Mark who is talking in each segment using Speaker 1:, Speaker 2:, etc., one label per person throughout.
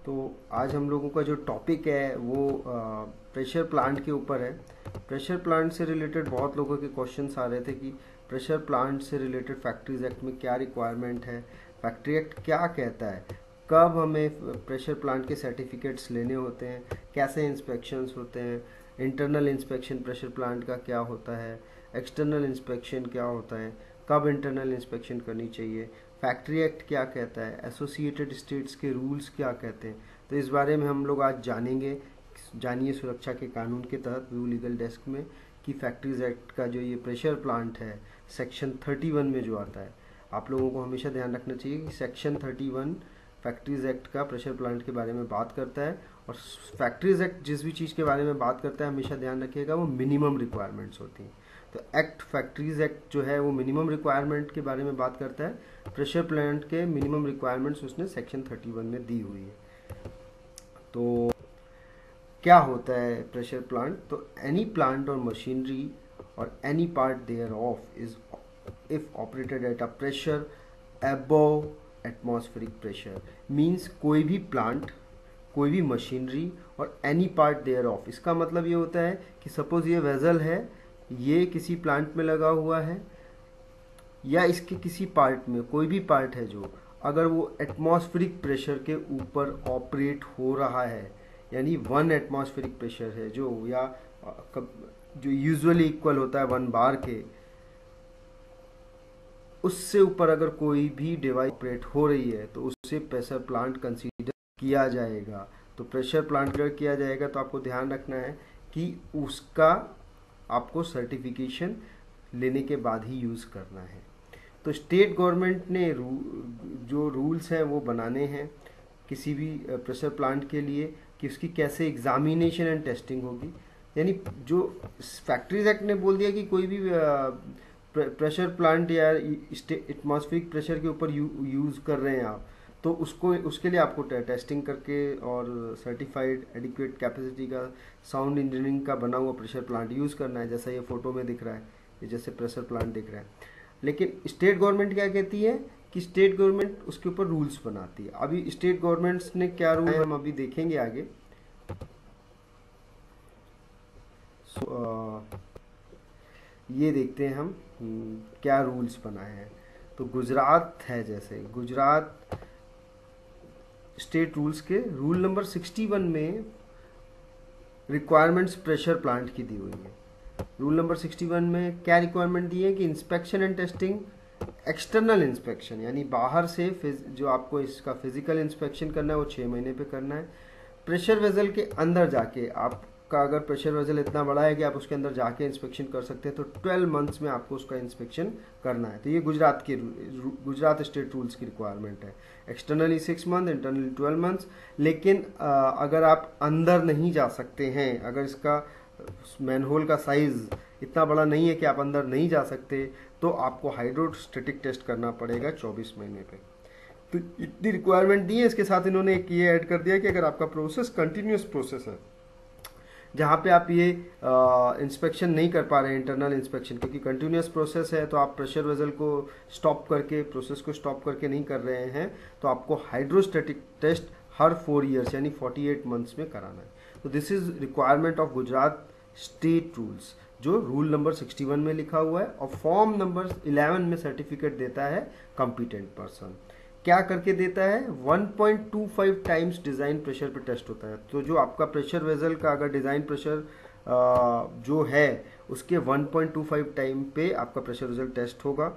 Speaker 1: तो आज हम लोगों का जो टॉपिक है वो प्रेशर प्लांट के ऊपर है। प्रेशर प्लांट से रिलेटेड बहुत लोगों के क्वेश्चंस आ रहे थे कि प्रेशर प्लांट से रिलेटेड फैक्ट्रीज एक्ट में क्या रिक्वायरमेंट है, फैक्ट्री एक्ट क्या कहता है, कब हमें प्रेशर प्लांट के सर्टिफिकेट्स लेने होते हैं, कैसे इंस्पेक्शंस होते हैं, इंटरनल इंस्पेक्शन प्रेशर प्लांट का क्या होता है, एक्सटर्नल इंस्पेक्शन क्या होता है, कब इंटरनल इंस्पेक्शन करनी चाहिए, फैक्ट्री एक्ट क्या कहता है, एसोसिएटेड स्टेट्स के रूल्स क्या कहते हैं। तो इस बारे में हम लोग आज जानेंगे। जानिए सुरक्षा के कानून के तहत व्यू लीगल डेस्क में कि फैक्ट्रीज एक्ट का जो ये प्रेशर प्लांट है सेक्शन 31 में जो आता है, आप लोगों को हमेशा ध्यान रखना चाहिए कि सेक्शन 31 फैक्ट्रीज एक्ट का प्रेशर प्लांट के बारे में बात करता है। और फैक्ट्रीज एक्ट जिस भी चीज़ के बारे में बात करता है हमेशा ध्यान रखिएगा वो मिनिमम रिक्वायरमेंट्स होती हैं। तो एक्ट फैक्ट्रीज एक्ट जो है वो मिनिमम रिक्वायरमेंट के बारे में बात करता है। प्रेशर प्लांट के मिनिमम रिक्वायरमेंट्स उसने सेक्शन 31 में दी हुई है। तो क्या होता है प्रेशर प्लांट? तो एनी प्लांट और मशीनरी और any part thereof is if operated at a pressure above atmospheric pressure. Means कोई भी प्लांट, कोई भी मशीनरी और एनी पार्ट देयर ऑफ, इसका मतलब ये होता है कि सपोज ये वेजल है, ये किसी प्लांट में लगा हुआ है या इसके किसी पार्ट में, कोई भी पार्ट है जो अगर वो एटमॉस्फेरिक प्रेशर के ऊपर ऑपरेट हो रहा है, यानी 1 एटमॉस्फेरिक प्रेशर है जो, या जो यूजुअली इक्वल होता है 1 बार के, उससे ऊपर अगर कोई भी डिवाइस ऑपरेट हो रही है तो उससे प्रेशर प्लांट कंसीडर किया जाएगा। तो प्रेशर प्लांट अगर किया जाएगा तो आपको ध्यान रखना है कि उसका आपको सर्टिफिकेशन लेने के बाद ही यूज़ करना है। तो स्टेट गवर्नमेंट ने जो रूल्स हैं वो बनाने हैं किसी भी प्रेशर प्लांट के लिए कि उसकी कैसे एग्जामिनेशन एंड टेस्टिंग होगी। यानी जो फैक्ट्रीज एक्ट ने बोल दिया कि कोई भी प्रेशर प्लांट या एटमॉस्फेरिक प्रेशर के ऊपर यूज़ कर रहे हैं आप, तो उसके लिए आपको टेस्टिंग करके और सर्टिफाइड एडिक्वेट कैपेसिटी का साउंड इंजीनियरिंग का बना हुआ प्रेशर प्लांट यूज़ करना है, जैसा ये फोटो में दिख रहा है, ये जैसे प्रेशर प्लांट दिख रहा है। लेकिन स्टेट गवर्नमेंट क्या कहती है कि स्टेट गवर्नमेंट उसके ऊपर रूल्स बनाती है। अभी स्टेट गवर्नमेंट्स ने क्या रूल हम अभी देखेंगे आगे। ये देखते हैं हम क्या रूल्स बनाए हैं। तो गुजरात है, जैसे गुजरात स्टेट रूल्स के रूल नंबर 61 में रिक्वायरमेंट्स प्रेशर प्लांट की दी हुई है। रूल नंबर 61 में क्या रिक्वायरमेंट दी है कि inspection and testing, external inspection यानी बाहर से जो आपको इसका फिजिकल इंस्पेक्शन करना है वो 6 महीने पे करना है। प्रेशर वेजल के अंदर जाके, आपका अगर प्रेशर वेजल इतना बड़ा है कि आप उसके अंदर जाके इंस्पेक्शन कर सकते हैं, तो 12 मंथ्स में आपको उसका इंस्पेक्शन करना है। तो ये गुजरात स्टेट रूल्स की रिक्वायरमेंट है। Externally 6 month, internally 12 months. लेकिन अगर आप अंदर नहीं जा सकते हैं, अगर इसका मैनहोल का साइज इतना बड़ा नहीं है कि आप अंदर नहीं जा सकते, तो आपको हाइड्रोस्टैटिक टेस्ट करना पड़ेगा 24 महीने पे। तो इतनी रिक्वायरमेंट दी है। इसके साथ इन्होंने एक ये ऐड कर दिया कि अगर आपका प्रोसेस कंटिन्यूस प्रोसेस है, जहाँ पे आप ये इंस्पेक्शन नहीं कर पा रहे हैं, इंटरनल इंस्पेक्शन, क्योंकि कंटिन्यूस प्रोसेस है तो आप प्रेशर वेजल को स्टॉप करके, प्रोसेस को स्टॉप करके नहीं कर रहे हैं, तो आपको हाइड्रोस्टैटिक टेस्ट हर 4 ईयर्स यानी 48 मंथ्स में कराना है। तो this is requirement of Gujarat state rules, जो रूल नंबर 61 में लिखा हुआ है। और फॉर्म नंबर 11 में सर्टिफिकेट देता है कॉम्पिटेंट पर्सन। क्या करके देता है? 1.25 टाइम्स डिज़ाइन प्रेशर पे टेस्ट होता है। तो जो आपका प्रेशर वेजल का अगर डिज़ाइन प्रेशर जो है उसके 1.25 टाइम पे आपका प्रेशर वेजल टेस्ट होगा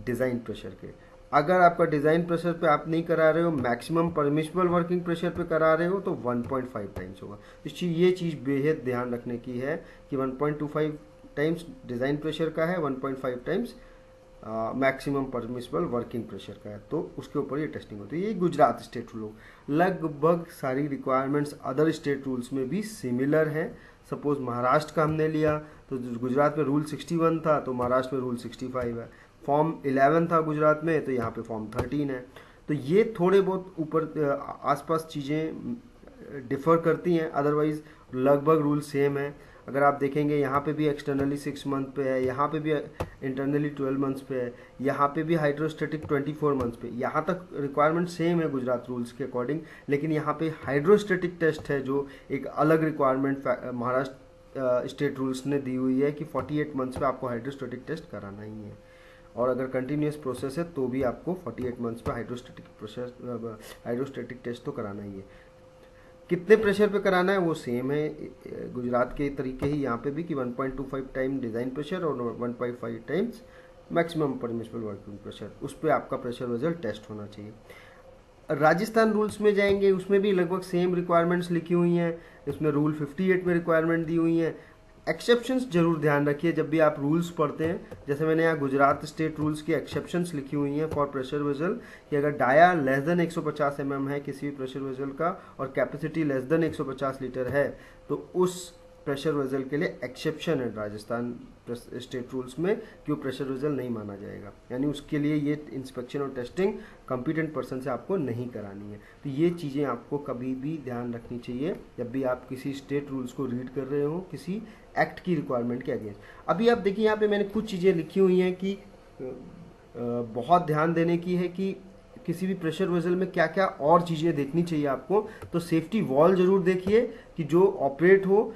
Speaker 1: डिज़ाइन प्रेशर के। अगर आपका डिज़ाइन प्रेशर पे आप नहीं करा रहे हो, मैक्सिमम परमिशबल वर्किंग प्रेशर पे करा रहे हो, तो 1.5 टाइम्स होगा। ये चीज़ बेहद ध्यान रखने की है कि 1.25 टाइम्स डिज़ाइन प्रेशर का है, 1.5 times maximum permissible working pressure का है, तो उसके ऊपर ये टेस्टिंग होती है। ये गुजरात स्टेट रूल। लगभग सारी रिक्वायरमेंट्स अदर स्टेट रूल्स में भी सिमिलर है। सपोज महाराष्ट्र का हमने लिया तो गुजरात में रूल 61 था, तो महाराष्ट्र में रूल 65 है। फॉर्म 11 था गुजरात में, तो यहाँ पे फॉर्म 13 है। तो ये थोड़े बहुत ऊपर आसपास चीज़ें डिफर करती हैं, अदरवाइज लगभग रूल सेम है। अगर आप देखेंगे यहाँ पे भी एक्सटर्नली 6 मंथ पे है, यहाँ पे भी इंटरनली 12 मंथ्स पे है, यहाँ पे भी हाइड्रोस्टेटिक 24 मंथ्स पे। यहाँ तक रिक्वायरमेंट सेम है गुजरात रूल्स के अकॉर्डिंग, लेकिन यहाँ पे हाइड्रोस्टेटिक टेस्ट है जो एक अलग रिक्वायरमेंट महाराष्ट्र स्टेट रूल्स ने दी हुई है कि 48 मंथ्स पे आपको हाइड्रोस्टेटिक टेस्ट कराना ही है। और अगर कंटिन्यूस प्रोसेस है तो भी आपको 48 मंथ्स पे हाइड्रोस्टेटिक टेस्ट तो कराना ही है। कितने प्रेशर पे कराना है वो सेम है गुजरात के तरीके ही यहाँ पे भी कि 1.25 टाइम डिज़ाइन प्रेशर और 1.5 times maximum permissible working pressure, उस पर आपका प्रेशर वेसल टेस्ट होना चाहिए। राजस्थान रूल्स में जाएंगे, उसमें भी लगभग सेम रिक्वायरमेंट्स लिखी हुई हैं। इसमें रूल 58 में रिक्वायरमेंट दी हुई हैं। एक्सेप्शंस जरूर ध्यान रखिए जब भी आप रूल्स पढ़ते हैं, जैसे मैंने यहाँ गुजरात स्टेट रूल्स की एक्सेप्शंस लिखी हुई हैं फॉर प्रेशर वेसल कि अगर डाया लेस देन 150 mm है किसी भी प्रेशर वेसल का और कैपेसिटी लेस देन 150 लीटर है तो उस प्रेशर वेसल के लिए एक्सेप्शन है राजस्थान स्टेट रूल्स में कि वो प्रेशर वेसल नहीं माना जाएगा, यानी उसके लिए ये इंस्पेक्शन और टेस्टिंग कॉम्पिटेंट पर्सन से आपको नहीं करानी है। तो ये चीज़ें आपको कभी भी ध्यान रखनी चाहिए जब भी आप किसी स्टेट रूल्स को रीड कर रहे हो किसी एक्ट की रिक्वायरमेंट के अगेंस्ट। अभी आप देखिए यहाँ पे मैंने कुछ चीज़ें लिखी हुई हैं कि बहुत ध्यान देने की है कि किसी भी प्रेशर वेसल में क्या क्या और चीज़ें देखनी चाहिए आपको। तो सेफ्टी वॉल जरूर देखिए कि जो ऑपरेट हो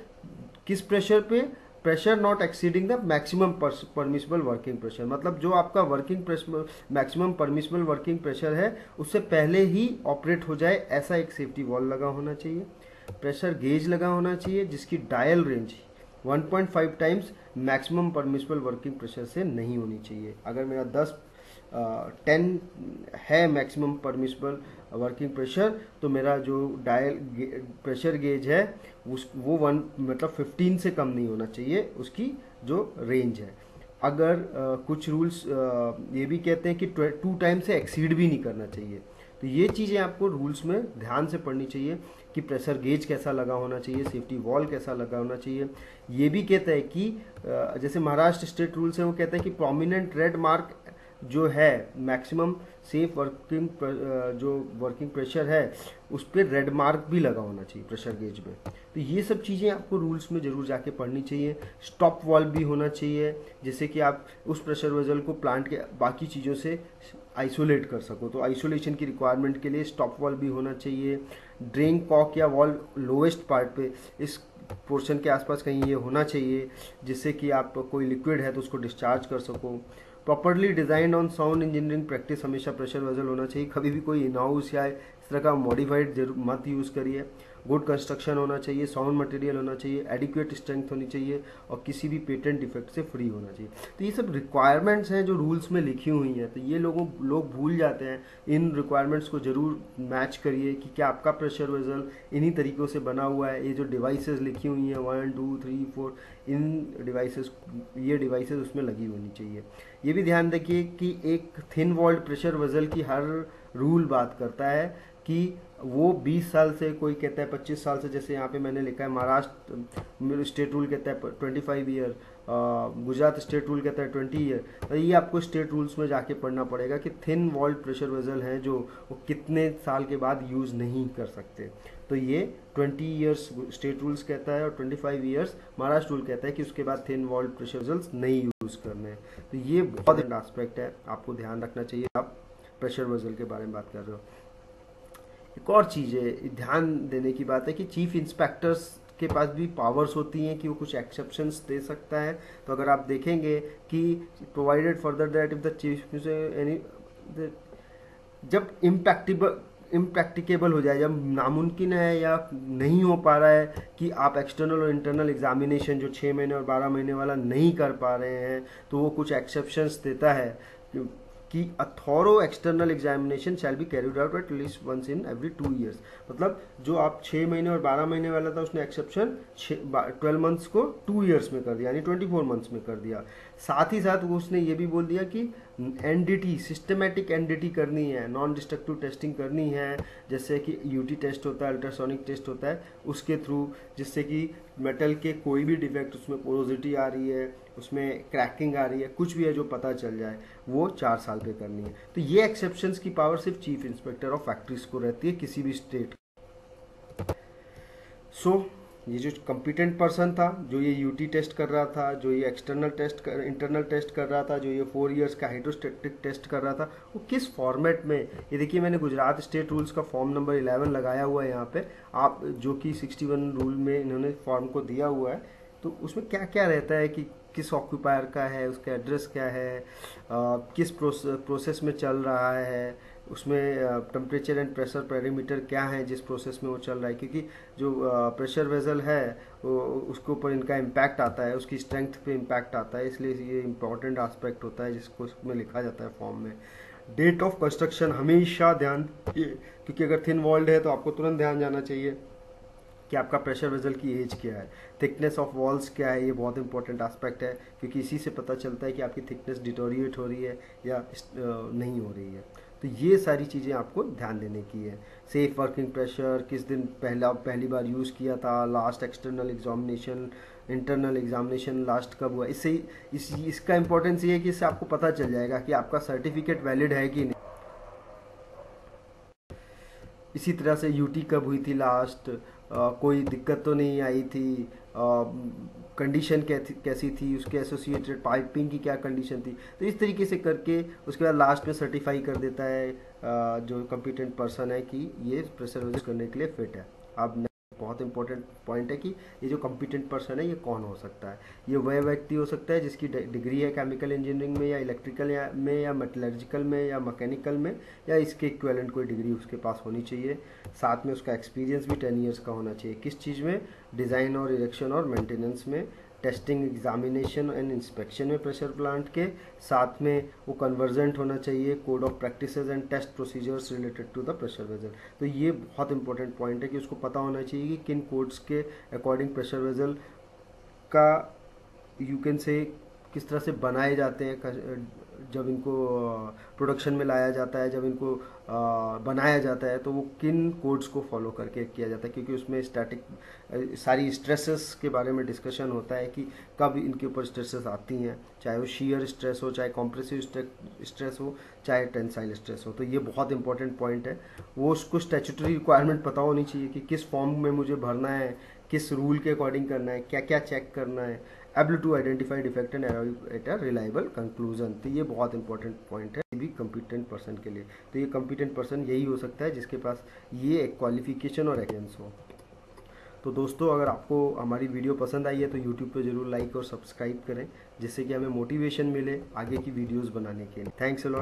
Speaker 1: किस प्रेशर पे, pressure not exceeding the maximum permissible working pressure, मतलब जो आपका working maximum permissible working pressure है उससे पहले ही ऑपरेट हो जाए, ऐसा एक सेफ्टी वॉल लगा होना चाहिए। प्रेशर गेज लगा होना चाहिए जिसकी dial range 1.5 times maximum permissible working pressure से नहीं होनी चाहिए। अगर मेरा 10 है मैक्सिमम परमिसिबल वर्किंग प्रेशर तो मेरा जो डायल प्रेशर गेज है वो 1 मतलब 15 से कम नहीं होना चाहिए उसकी जो रेंज है। अगर कुछ रूल्स ये भी कहते हैं कि 2 टाइम से एक्सीड भी नहीं करना चाहिए। तो ये चीज़ें आपको रूल्स में ध्यान से पढ़नी चाहिए कि प्रेशर गेज कैसा लगा होना चाहिए, सेफ्टी वॉल कैसा लगा होना चाहिए। ये भी कहता है कि जैसे महाराष्ट्र स्टेट रूल्स है वो कहता है कि प्रोमिनेंट रेड मार्क जो है मैक्सिमम सेफ वर्किंग जो वर्किंग प्रेशर है उस पर रेड मार्क भी लगा होना चाहिए प्रेशर गेज में। तो ये सब चीज़ें आपको रूल्स में जरूर जाके पढ़नी चाहिए। स्टॉप वॉल्व भी होना चाहिए जिससे कि आप उस प्रेशर वेसल को प्लांट के बाकी चीज़ों से आइसोलेट कर सको। तो आइसोलेशन की रिक्वायरमेंट के लिए स्टॉप वॉल्व भी होना चाहिए। ड्रेन कॉक या वॉल्व लोएस्ट पार्ट पे इस पोर्शन के आसपास कहीं ये होना चाहिए जिससे कि आप कोई लिक्विड है तो उसको डिस्चार्ज कर सको। Properly design on sound engineering practice, हमेशा प्रेशर वेसल होना चाहिए, कभी भी कोई इन हाउस या इस तरह का मॉडिफाइड जरूर मत यूज़ करिए। गुड कंस्ट्रक्शन होना चाहिए, साउंड मटेरियल होना चाहिए, एडिक्वेट स्ट्रेंथ होनी चाहिए और किसी भी पेटेंट डिफेक्ट से फ्री होना चाहिए। तो ये सब रिक्वायरमेंट्स हैं जो रूल्स में लिखी हुई हैं। तो ये लोग भूल जाते हैं। इन रिक्वायरमेंट्स को जरूर मैच करिए कि क्या आपका प्रेशर वेसल इन्हीं तरीक़ों से बना हुआ है। ये जो डिवाइसेस लिखी हुई हैं 1 2 3 4 इन डिवाइसेस उसमें लगी होनी चाहिए। ये भी ध्यान रखिए कि एक थिन वॉल्ड प्रेशर वेसल की हर रूल बात करता है कि वो 20 साल से, कोई कहता है 25 साल से, जैसे यहाँ पे मैंने लिखा है महाराष्ट्र स्टेट रूल कहता है 25 ईयर, गुजरात स्टेट रूल कहता है 20 ईयर। तो ये आपको स्टेट रूल्स में जाके पढ़ना पड़ेगा कि थिन वॉल्ड प्रेशर वेसल हैं जो वो कितने साल के बाद यूज़ नहीं कर सकते। तो ये 20 ईयर्स स्टेट रूल्स कहता है और 25 ईयर्स महाराष्ट्र रूल कहता है कि उसके बाद थिन वॉल्ड प्रेशर वेसल्स नहीं यूज़ करने हैं। तो ये बहुत इंपॉर्टेंट एस्पेक्ट है, आपको ध्यान रखना चाहिए आप प्रेशर वेसल के बारे में बात कर रहे हो। एक और चीज़ है ध्यान देने की बात है कि चीफ इंस्पेक्टर्स के पास भी पावर्स होती हैं कि वो कुछ एक्सेप्शंस दे सकता है। तो अगर आप देखेंगे कि provided further that if the chief any जब इम्प्रैक्टिकेबल हो जाए, जब नामुमकिन है या नहीं हो पा रहा है कि आप एक्सटर्नल और इंटरनल एग्जामिनेशन जो 6 महीने और 12 महीने वाला नहीं कर पा रहे हैं, तो वो कुछ एक्सेप्शंस देता है कि a thorough external examination shall be carried out at least once in every 2 years। मतलब जो आप 6 महीने और 12 महीने वाला था उसने एक्सेप्शन 12 मंथ्स को 2 ईयर्स में कर दिया, यानी 24 मंथ्स में कर दिया। साथ ही साथ वो उसने ये भी बोल दिया कि एनडीटी सिस्टमेटिक एनडीटी करनी है, नॉन डिस्ट्रक्टिव टेस्टिंग करनी है, जैसे कि यूटी टेस्ट होता है, अल्ट्रासोनिक टेस्ट होता है, उसके थ्रू, जिससे कि मेटल के कोई भी डिफेक्ट, उसमें पोरोसिटी आ रही है, उसमें क्रैकिंग आ रही है, कुछ भी है जो पता चल जाए, वो 4 साल पे करनी है। तो ये एक्सेप्शंस की पावर सिर्फ चीफ इंस्पेक्टर ऑफ फैक्ट्रीज को रहती है किसी भी स्टेट। सो ये जो कॉम्पिटेंट पर्सन था, जो ये यूटी टेस्ट कर रहा था, जो ये इंटरनल टेस्ट कर रहा था, जो ये 4 इयर्स का हाइड्रोस्टेटिक टेस्ट कर रहा था, वो किस फॉर्मेट में, ये देखिए मैंने गुजरात स्टेट रूल्स का फॉर्म नंबर 11 लगाया हुआ है यहाँ पे, आप जो कि 61 रूल में इन्होंने फॉर्म को दिया हुआ है। तो उसमें क्या क्या रहता है कि किस ऑक्यूपायर का है, उसका एड्रेस क्या है, किस प्रोसेस में चल रहा है, उसमें टेम्परेचर एंड प्रेशर पैरामीटर क्या है जिस प्रोसेस में वो चल रहा है, क्योंकि जो प्रेशर वेसल है वो उसके ऊपर इनका इम्पैक्ट आता है, उसकी स्ट्रेंथ पे इम्पैक्ट आता है, इसलिए ये इंपॉर्टेंट एस्पेक्ट होता है जिसको उसमें लिखा जाता है फॉर्म में। डेट ऑफ कंस्ट्रक्शन हमेशा ध्यान, क्योंकि अगर थिन वॉल्ड है तो आपको तुरंत ध्यान जाना चाहिए कि आपका प्रेशर वेसल की एज क्या है, थिकनेस ऑफ वॉल्स क्या है, ये बहुत इंपॉर्टेंट एस्पेक्ट है, क्योंकि इसी से पता चलता है कि आपकी थिकनेस डिटोरिएट हो रही है या नहीं हो रही है। तो ये सारी चीज़ें आपको ध्यान देने की है। सेफ वर्किंग प्रेशर, किस दिन पहली बार यूज़ किया था, last external examination, internal examination last कब हुआ, इससे इसका इंपॉर्टेंस ये है कि इससे आपको पता चल जाएगा कि आपका सर्टिफिकेट वैलिड है कि नहीं। इसी तरह से यूटी कब हुई थी लास्ट, कोई दिक्कत तो नहीं आई थी, कंडीशन कैसी थी, उसके एसोसिएटेड पाइपिंग की क्या कंडीशन थी। तो इस तरीके से करके उसके बाद लास्ट में सर्टिफाई कर देता है जो कॉम्पिटेंट पर्सन है कि ये प्रेशर वेसल करने के लिए फिट है। अब बहुत इंपॉर्टेंट पॉइंट है कि ये जो कॉम्पिटेंट पर्सन है ये कौन हो सकता है। ये वह व्यक्ति हो सकता है जिसकी डिग्री है केमिकल इंजीनियरिंग में या इलेक्ट्रिकल में या मेटलर्जिकल में या मैकेनिकल में, या इसके इक्विवेलेंट कोई डिग्री उसके पास होनी चाहिए। साथ में उसका एक्सपीरियंस भी 10 ईयर्स का होना चाहिए। किस चीज़ में? डिज़ाइन और इरेक्शन और मेंटेनेंस में, टेस्टिंग, एग्जामिनेशन एंड इंस्पेक्शन में प्रेशर प्लांट के। साथ में वो कन्वर्जेंट होना चाहिए code of practices and test procedures related to the pressure vessel. तो ये बहुत इंपॉर्टेंट पॉइंट है कि उसको पता होना चाहिए कि किन कोड्स के अकॉर्डिंग प्रेशर वेसल का यू कैन से किस तरह से बनाए जाते हैं, जब इनको प्रोडक्शन में लाया जाता है, जब इनको बनाया जाता है तो वो किन कोड्स को फॉलो करके किया जाता है, क्योंकि उसमें स्टैटिक सारी स्ट्रेसेस के बारे में डिस्कशन होता है कि कब इनके ऊपर स्ट्रेसेस आती हैं, चाहे वो शीयर स्ट्रेस हो, चाहे कॉम्प्रेसिव स्ट्रेस हो, चाहे टेंसाइल स्ट्रेस हो। तो ये बहुत इंपॉर्टेंट पॉइंट है। वो उसको स्टैट्यूटरी रिक्वायरमेंट पता होनी चाहिए कि किस फॉर्म में मुझे भरना है, किस रूल के अकॉर्डिंग करना है, क्या क्या चेक करना है, able to identify defect and arrive at a reliable conclusion. तो ये बहुत इंपॉर्टेंट पॉइंट है भी कॉम्पिटेंट पर्सन के लिए। तो ये कॉम्पिटेंट पर्सन यही हो सकता है जिसके पास ये क्वालिफिकेशन और एक्सपीरियंस हो। तो दोस्तों, अगर आपको हमारी वीडियो पसंद आई है तो यूट्यूब पे ज़रूर लाइक और सब्सक्राइब करें, जिससे कि हमें मोटिवेशन मिले आगे की वीडियोस बनाने के लिए। Thanks a lot.